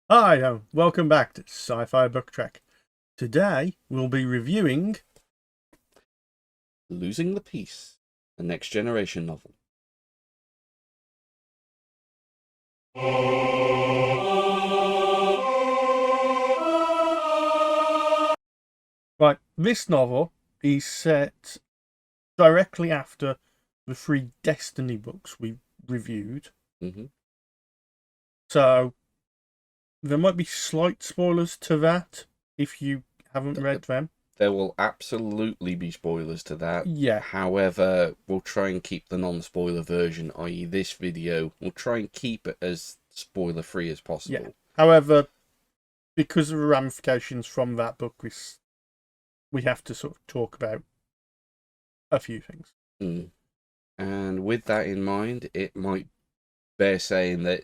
Hi, welcome back to Sci-Fi Book Trek. Today we'll be reviewing Losing the Peace, a Next Generation novel. right. This novel is set directly after the three Destiny books we reviewed, Mm-hmm. so there might be slight spoilers to that if you haven't read them. There will absolutely be spoilers to that. Yeah, However, we'll try and keep the non-spoiler version, i.e. this video, we'll try and keep it as spoiler-free as yeah. possible. However, because of the ramifications from that book, we have to sort of talk about a few things. Mm. And with that in mind, it might bear saying that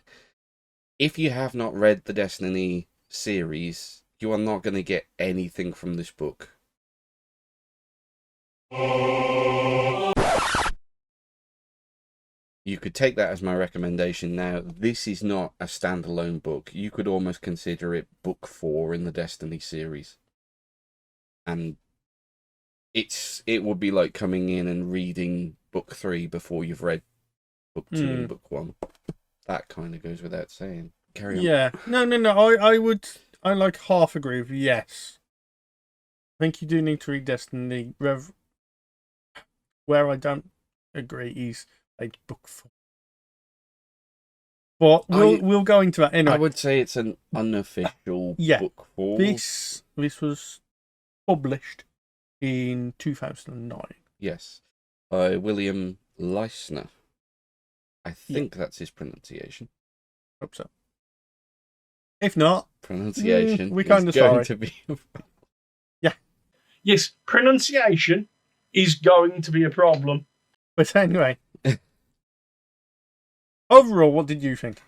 if you have not read the Destiny series, you are not going to get anything from this book. You could take that as my recommendation. Now, this is not a standalone book. You could almost consider it book 4 in the Destiny series. And it would be like coming in and reading book 3 before you've read book 2 and book 1. That kind of goes without saying. Carry on. Yeah. No. I like half agree with you, yes. I think you do need to read Destiny. Where I don't agree is like book 4. But we'll go into that anyway. I would say it's an unofficial book 4. This was published in 2009. Yes. By William Leisner. I think that's his pronunciation. Hope so. If not, pronunciation we're kind of going sorry. to be Yeah. Yes, pronunciation is going to be a problem. But anyway, overall, what did you think?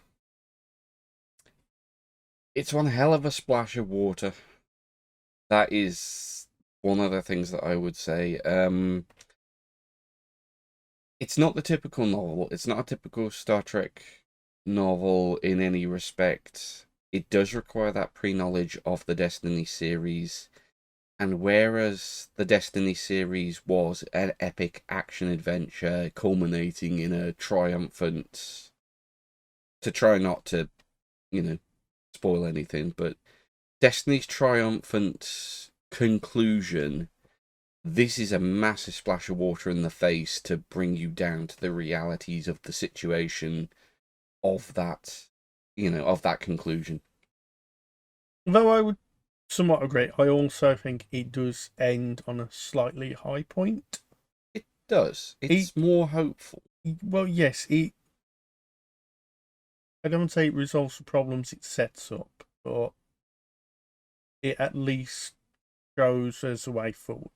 It's one hell of a splash of water. That is one of the things that I would say. It's not the typical novel. It's not a typical Star Trek novel in any respect. It does require that pre-knowledge of the Destiny series. And whereas the Destiny series was an epic action-adventure culminating in a triumphant... To try not to, spoil anything, but Destiny's triumphant conclusion, this is a massive splash of water in the face to bring you down to the realities of the situation of that, of that conclusion. Though I would somewhat agree, I also think it does end on a slightly high point. It does. It's more hopeful. Well, yes, I don't say it resolves the problems it sets up, but it at least shows us a way forward.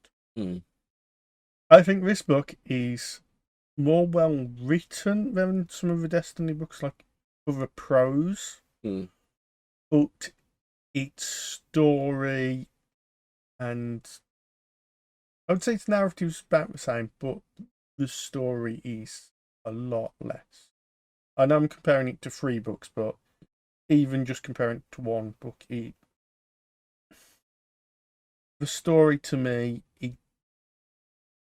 I think this book is more well written than some of the Destiny books, like other prose. But its story and I would say its narrative is about the same, but the story is a lot less. I know I'm comparing it to 3 books, but even just comparing it to 1 book, the story to me,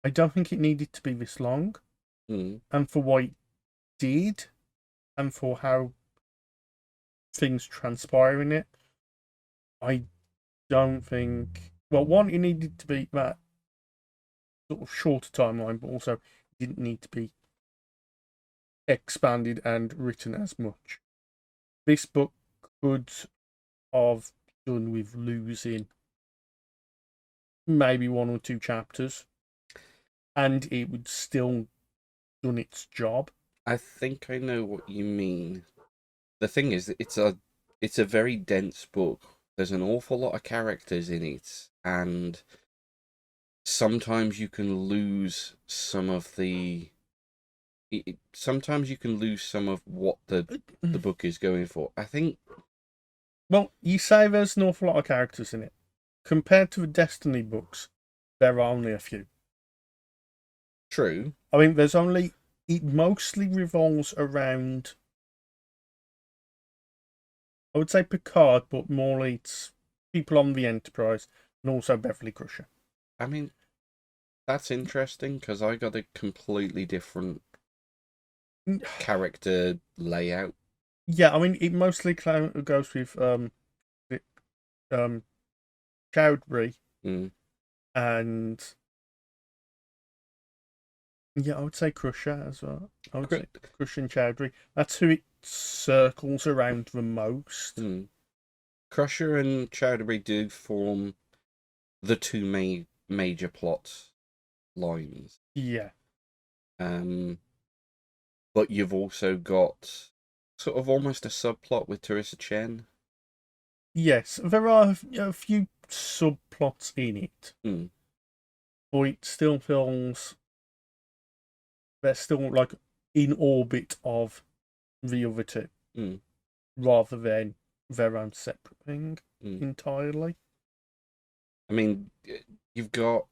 I don't think it needed to be this long. And for what it did, and for how things transpire in it, I don't think... Well, one, it needed to be that sort of shorter timeline, but also it didn't need to be expanded and written as much. This book could have done with losing maybe 1 or 2 chapters, and it would still done its job. I think I know what you mean. The thing is, it's a very dense book. There's an awful lot of characters in it, and sometimes you can lose some of the... Sometimes you can lose some of what the book is going for. I think... Well, you say there's an awful lot of characters in it. Compared to the Destiny books, there are only a few. True. I mean, it mostly revolves around... I would say Picard, but more it's people on the Enterprise and also Beverly Crusher. I mean, that's interesting because I got a completely different character layout. Yeah, I mean, it mostly goes with Chowdhury and yeah, I would say Crusher as well. I would say Crusher and Chowdhury. That's who it circles around the most. Crusher and Chowdhury do form the two major plot lines. Yeah. But you've also got sort of almost a subplot with Teresa Chen. Yes, there are a few subplots in it, but it still feels they're still like in orbit of the other two, rather than their own separate thing entirely. I mean, you've got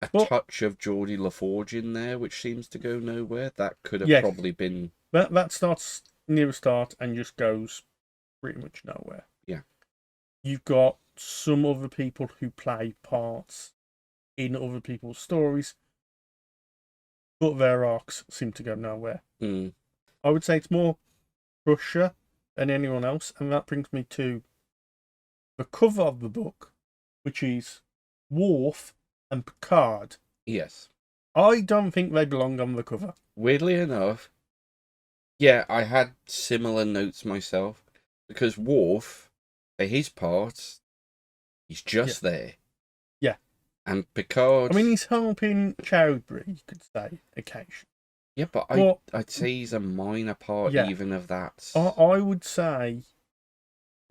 a touch of Geordie LaForge in there, which seems to go nowhere. That could have probably been... That starts near the start and just goes pretty much nowhere. Yeah. You've got some other people who play parts in other people's stories, but their arcs seem to go nowhere. I would say it's more Crusher than anyone else, and that brings me to the cover of the book, which is Worf and Picard. Yes. I don't think they belong on the cover. Weirdly enough, yeah, I had similar notes myself, because Worf, for his part, he's just there. Yeah. And Picard... I mean, he's helping Chowdhury, you could say, occasionally. Yeah, but I'd say he's a minor part even of that. I would say,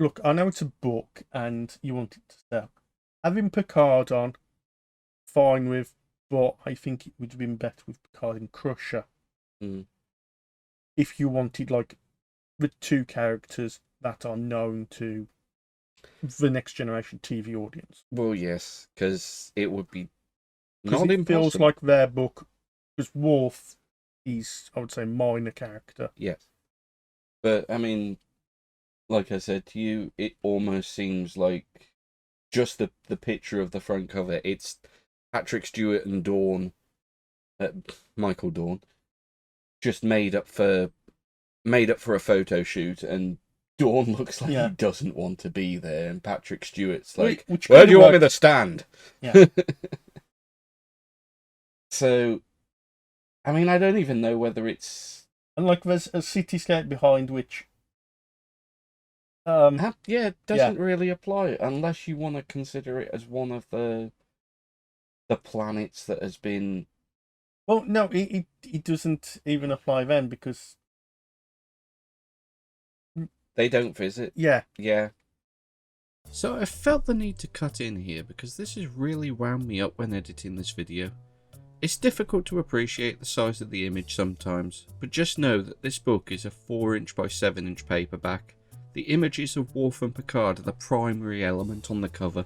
look, I know it's a book and you want it to sell. Having Picard on, fine with, but I think it would have been better with Picard and Crusher. If you wanted, like, the two characters that are known to the next generation TV audience. Well, yes, because it would be not impossible. It feels like their book, because Worf is, I would say, minor character. Yes. But, I mean, like I said to you, it almost seems like just the picture of the front cover. It's Patrick Stewart and Dawn, Michael Dawn, just made up for a photo shoot, and Dawn looks like he doesn't want to be there, and Patrick Stewart's like, where do you want me to stand? Yeah. So, I mean, I don't even know whether it's... And, like, there's a cityscape behind which... it doesn't really apply, unless you want to consider it as one of the planets that has been... Well, no, it doesn't even apply then, because... They don't visit. Yeah. Yeah. So I felt the need to cut in here because this has really wound me up when editing this video. It's difficult to appreciate the size of the image sometimes, but just know that this book is a 4" by 7" paperback. The images of Worf and Picard are the primary element on the cover.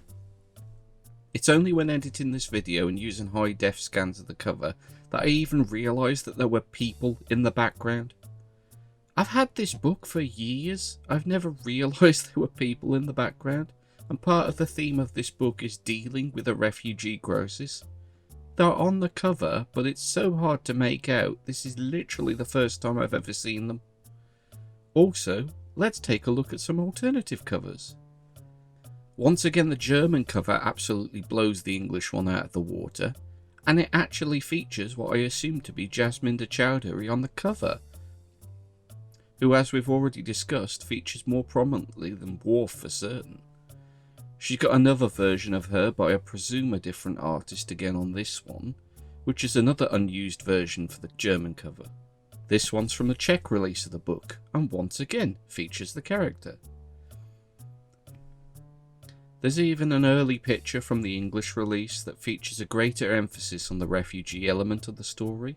It's only when editing this video and using high-def scans of the cover that I even realised that there were people in the background. I've had this book for years. I've never realised there were people in the background, and part of the theme of this book is dealing with a refugee crisis. They're on the cover, but it's so hard to make out. This is literally the first time I've ever seen them. Also, let's take a look at some alternative covers. Once again, the German cover absolutely blows the English one out of the water, and it actually features what I assume to be Jasminda Chowdhury on the cover, who, as we've already discussed, features more prominently than Worf for certain. She's got another version of her by I presume a different artist again on this one, which is another unused version for the German cover. This one's from the Czech release of the book, and once again features the character. There's even an early picture from the English release that features a greater emphasis on the refugee element of the story,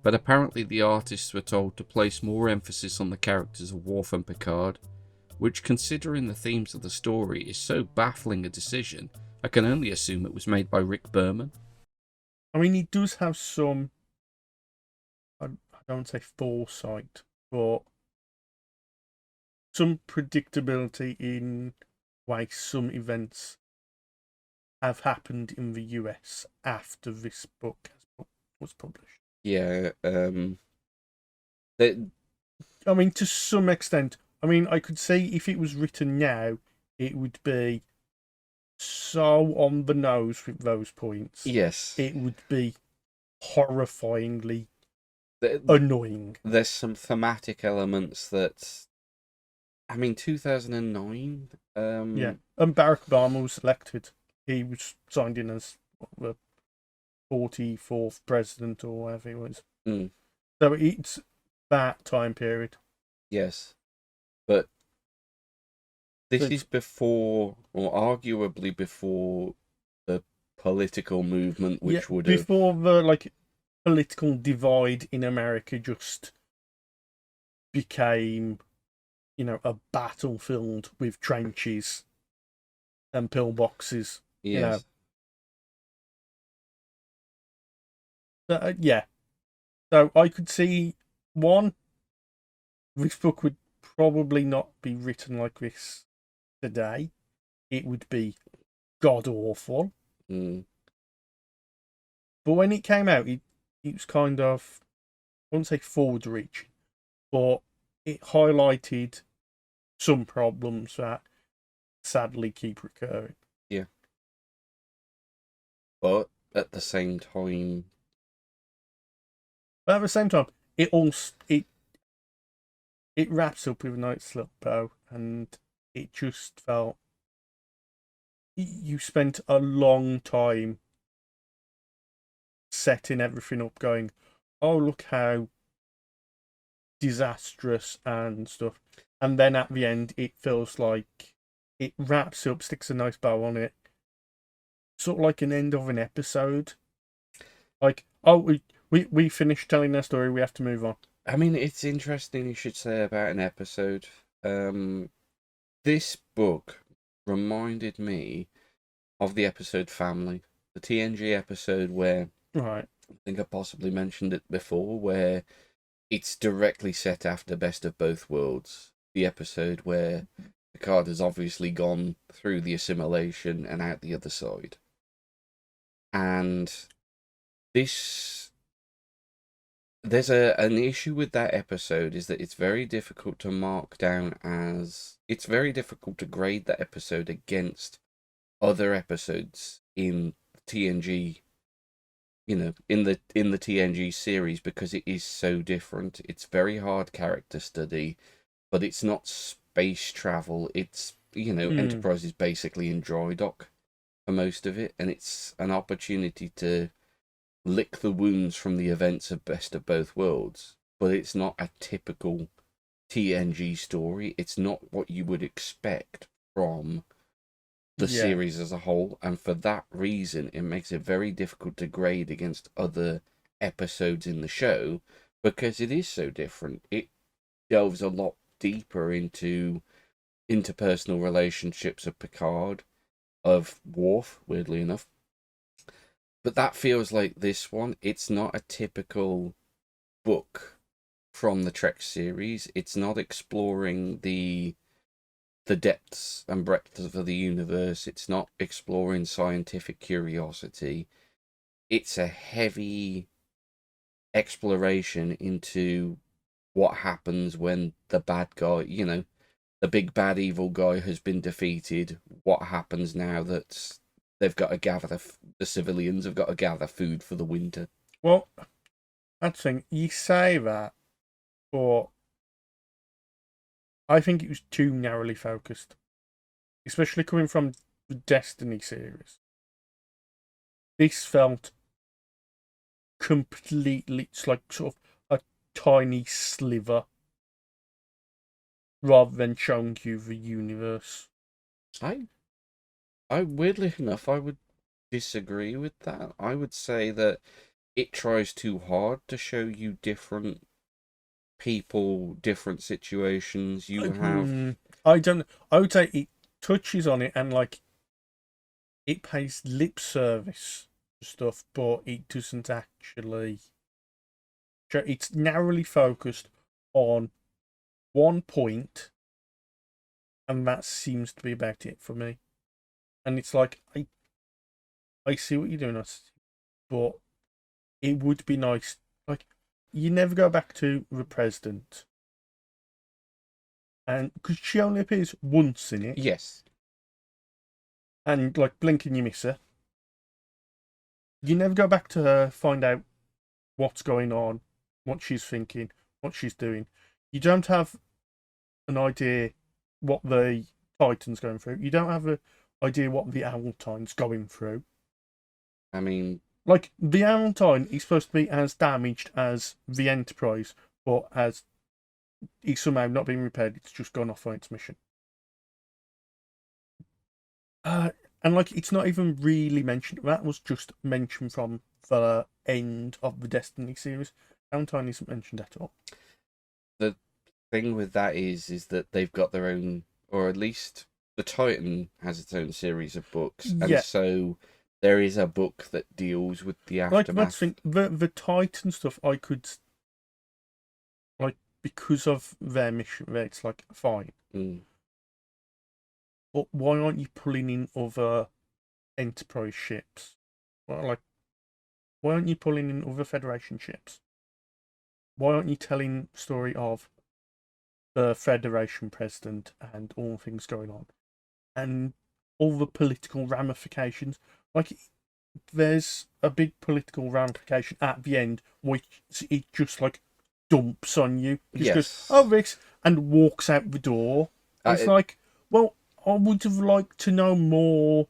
but apparently the artists were told to place more emphasis on the characters of Worf and Picard, which, considering the themes of the story, is so baffling a decision, I can only assume it was made by Rick Berman. I mean, he does have some, I don't say foresight, but some predictability in why some events have happened in the US after this book was published. Yeah. I mean, to some extent. I mean, I could see if it was written now, it would be so on the nose with those points. Yes. It would be horrifyingly annoying. There's some thematic elements that, I mean, 2009. Yeah, and Barack Obama was elected. He was signed in as the 44th president or whatever he was. Mm. So it's that time period. Yes, but this is before, or arguably before, the political movement, which would have... before the political divide in America just became, a battlefield with trenches and pillboxes. Yes. Yeah. So I could see, one, this book would probably not be written like this today. It would be god awful. Mm. But when it came out, it was kind of, I wouldn't say forward reaching, but it highlighted some problems that sadly keep recurring. Yeah. But at the same time, it wraps up with a nice little bow, and it just felt you spent a long time setting everything up, going, oh, look how disastrous and stuff, and then at the end it feels like it wraps up, sticks a nice bow on it, sort of like an end of an episode, like, oh, we finished telling our story, we have to move on. I mean, it's interesting you should say about an episode. This book reminded me of the episode Family, the TNG episode where, Right, I think I possibly mentioned it before, where it's directly set after Best of Both Worlds, the episode where Picard has obviously gone through the assimilation and out the other side. And there's an issue with that episode, is that it's very difficult to mark down it's very difficult to grade that episode against other episodes in TNG, in the TNG series, because it is so different. It's very hard character study, but it's not space travel. It's, Enterprise is basically in dry dock for most of it, and it's an opportunity to lick the wounds from the events of Best of Both Worlds, but it's not a typical TNG story. It's not what you would expect from the series as a whole, and for that reason it makes it very difficult to grade against other episodes in the show, because it is so different. It delves a lot deeper into interpersonal relationships of Picard, of Worf, weirdly enough. But that feels like this one. It's not a typical book from the Trek series. It's not exploring the depths and breadths of the universe. It's not exploring scientific curiosity. It's a heavy exploration into what happens when the bad guy, the big bad evil guy has been defeated. What happens now that they've got to gather, the civilians have got to gather food for the winter? Well, that's the thing. You say that, but I think it was too narrowly focused, especially coming from the Destiny series. This felt completely, it's like sort of a tiny sliver, rather than showing you the universe. I weirdly enough, I would disagree with that. I would say that it tries too hard to show you different people, different situations. I would say it touches on it, and it pays lip service to stuff, but it doesn't actually. It's narrowly focused on one point and that seems to be about it for me. And it's like, I see what you're doing, but it would be nice. Like, you never go back to the president, and because she only appears once in it, Yes. and like blink and you miss her. You never go back to her, find out what's going on, what she's thinking, what she's doing. You don't have an idea what the Titan's going through. You don't have an idea what the Aventine's going through. I mean, like, the Aventine is supposed to be as damaged as the Enterprise, but as it's somehow not being repaired, it's just gone off on its mission. And like, it's not even really mentioned. That was just mentioned from the end of the Destiny series. Aventine isn't mentioned at all. The thing with that is that they've got their own, or at least the Titan has its own series of books, and so there is a book that deals with the aftermath. Like, that's the Titan stuff, I could, like, because of their mission, it's like, fine. But why aren't you pulling in other Enterprise ships? Well, like, why aren't you pulling in other Federation ships? Why aren't you telling the story of the Federation president and all things going on? And all the political ramifications. Like, there's a big political ramification at the end, which it just, like, dumps on you. It just goes, oh, Rix, and walks out the door. It's like, well, I would have liked to know more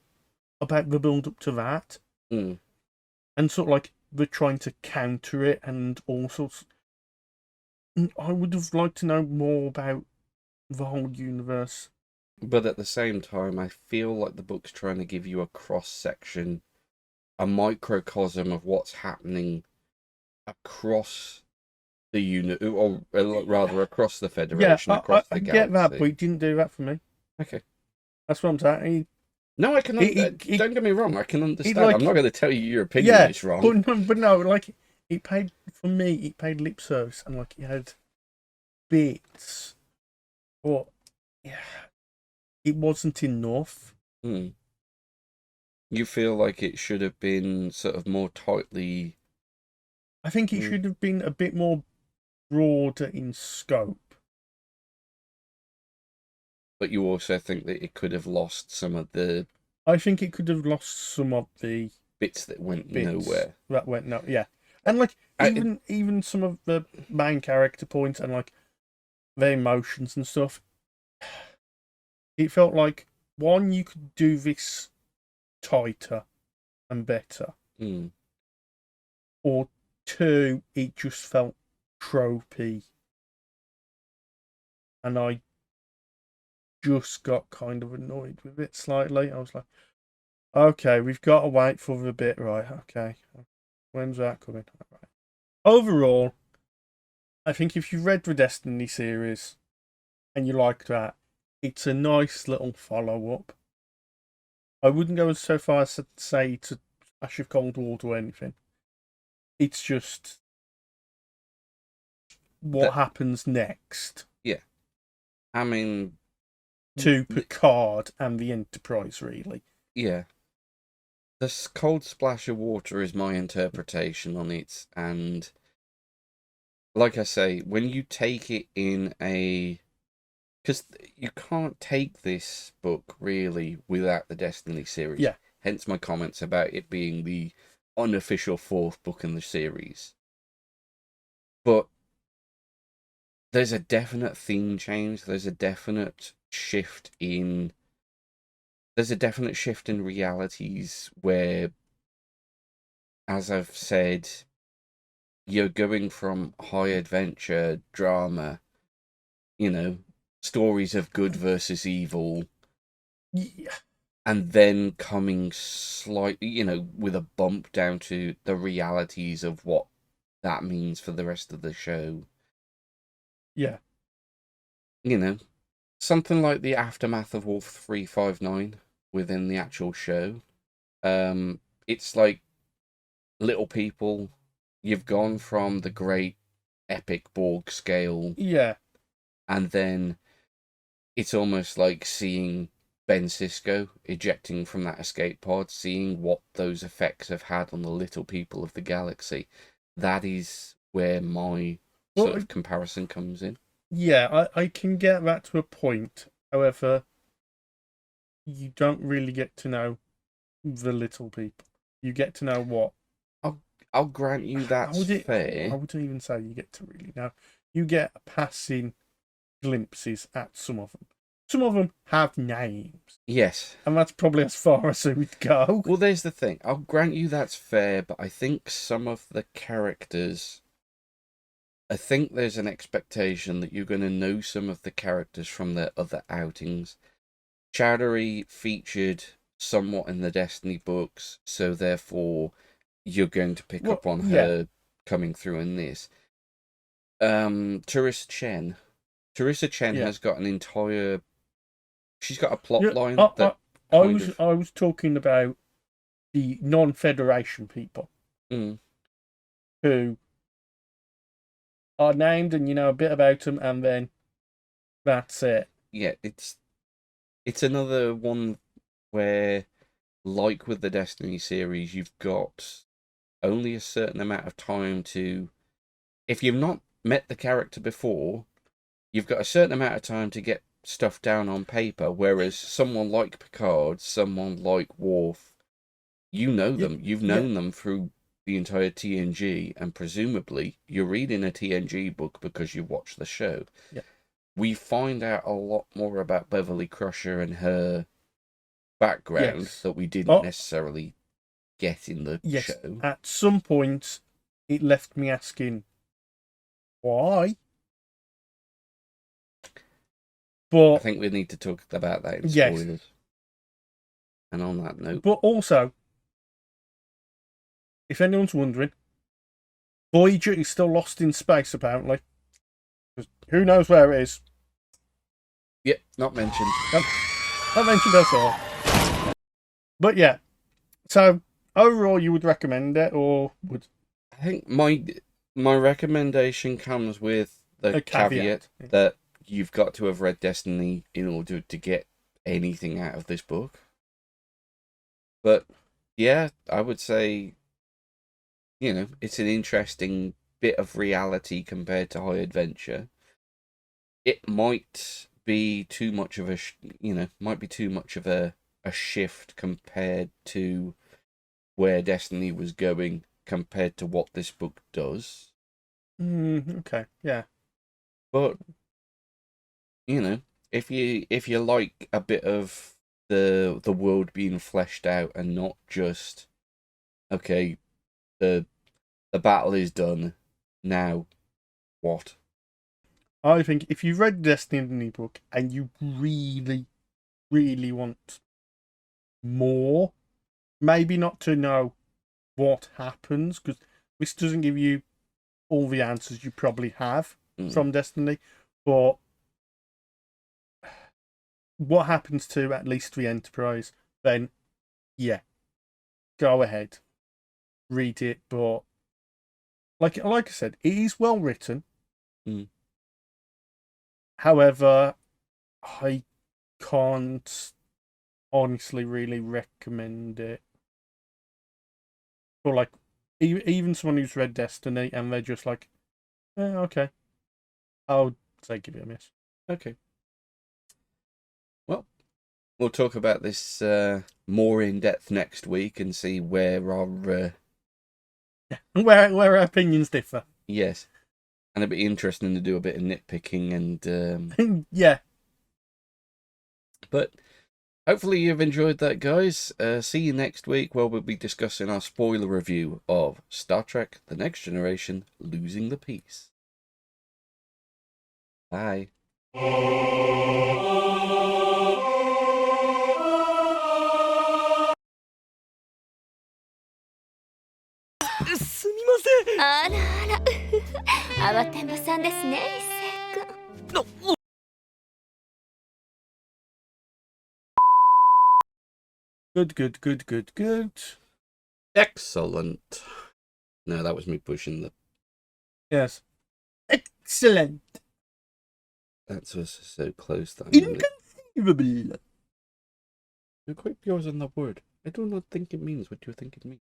about the build up to that. And sort of like, they're trying to counter it and all sorts. I would have liked to know more about the whole universe. But at the same time, I feel like the book's trying to give you a cross-section, a microcosm of what's happening across the unit, or rather across the Federation, across the galaxy. I get that, but he didn't do that for me. Okay. That's what I'm saying. No, I can. Don't get me wrong. I can understand. Like, I'm not going to tell you your opinion is wrong. But no, like, it paid for me. It paid lip service, and like, it had bits, but yeah, it wasn't enough. You feel like it should have been sort of more tightly. I think it should have been a bit more broader in scope. But you also think that it could have lost some of the... I think it could have lost some of the... bits that went nowhere. That went no, yeah. And like, even some of the main character points and like their emotions and stuff, it felt like, one, you could do this tighter and better. Or two, it just felt tropey. And I just got kind of annoyed with it slightly. I was like, okay, we've got to wait for the bit, right? Okay, when's that coming? All right. Overall, I think if you read the Destiny series and you like that, it's a nice little follow-up. I wouldn't go so far as to say it's a Ash of Cold Water or anything. It's just what happens next. Yeah. I mean... to Picard and the Enterprise, really. Yeah. This cold splash of water is my interpretation on it, and like I say, when you take it in a... because you can't take this book, really, without the Destiny series. Yeah. Hence my comments about it being the unofficial fourth book in the series. But there's a definite theme change, there's a definite shift in realities where, as I've said, you're going from high adventure drama, stories of good versus evil, and then coming slightly, with a bump down to the realities of what that means for the rest of the show. Yeah. Something like the aftermath of Wolf 359 within the actual show. It's like Little People. You've gone from the great epic Borg scale. Yeah. And then it's almost like seeing Ben Sisko ejecting from that escape pod, seeing what those effects have had on the little people of the galaxy. That is where my sort of comparison comes in. Yeah, I can get that to a point. However, you don't really get to know the little people. You get to know what. I'll grant you that's fair. I wouldn't even say you get to really know. You get passing glimpses at some of them. Some of them have names. Yes. And that's probably as far as it would go. Well, there's the thing. I'll grant you that's fair, but I think some of the characters... I think there's an expectation that you're going to know some of the characters from their other outings. Chowdhury featured somewhat in the Destiny books, so therefore you're going to pick up on her coming through in this. Teresa Chen. Teresa Chen has got an entire... She's got a plot line that I was talking about the non-Federation people who are named and you know a bit about them, and then that's it. Yeah, it's another one where, like with the Destiny series, you've got only a certain amount of time to... If you've not met the character before, you've got a certain amount of time to get stuff down on paper, whereas someone like Picard, someone like Worf, you know them. You've known them through the entire TNG, and presumably you're reading a TNG book because you watched the show. Yeah. We find out a lot more about Beverly Crusher and her background that we didn't necessarily get in the show. At some point, it left me asking, why? But I think we need to talk about that in spoilers. Yes. And on that note... But also, if anyone's wondering, Voyager is still lost in space, apparently. Who knows where it is? Yep, not mentioned. Not mentioned at all. But yeah, so overall, you would recommend it, or would? I think my recommendation comes with the caveat that you've got to have read Destiny in order to get anything out of this book. But yeah, I would say, you know, it's an interesting bit of reality compared to High Adventure. It might be too much of a, a shift compared to where Destiny was going compared to what this book does. Okay, yeah. But you know, if you like a bit of the world being fleshed out and not just okay, the battle is done, now what? I think if you read the Destiny book and you really, really want more, maybe not to know what happens, because this doesn't give you all the answers you probably have from Destiny, but what happens to at least the Enterprise, then yeah, go ahead, read it. But like I said, it is well written. However, I can't honestly really recommend it for like even someone who's read Destiny and they're just like, okay, I'll say give it a miss. Okay. Well, we'll talk about this more in depth next week and see where our where our opinions differ. Yes. And it'd be interesting to do a bit of nitpicking and yeah. But hopefully you've enjoyed that, guys. See you next week where we'll be discussing our spoiler review of Star Trek: The Next Generation: Losing the Peace. Bye. すみません。あらあら、慌てんぼさんですね、一星君。Good. Excellent. No, that was me pushing the... Yes. Excellent. That's also so close that Inconceivable. You're quite pure on that word. I do not think it means what you think it means.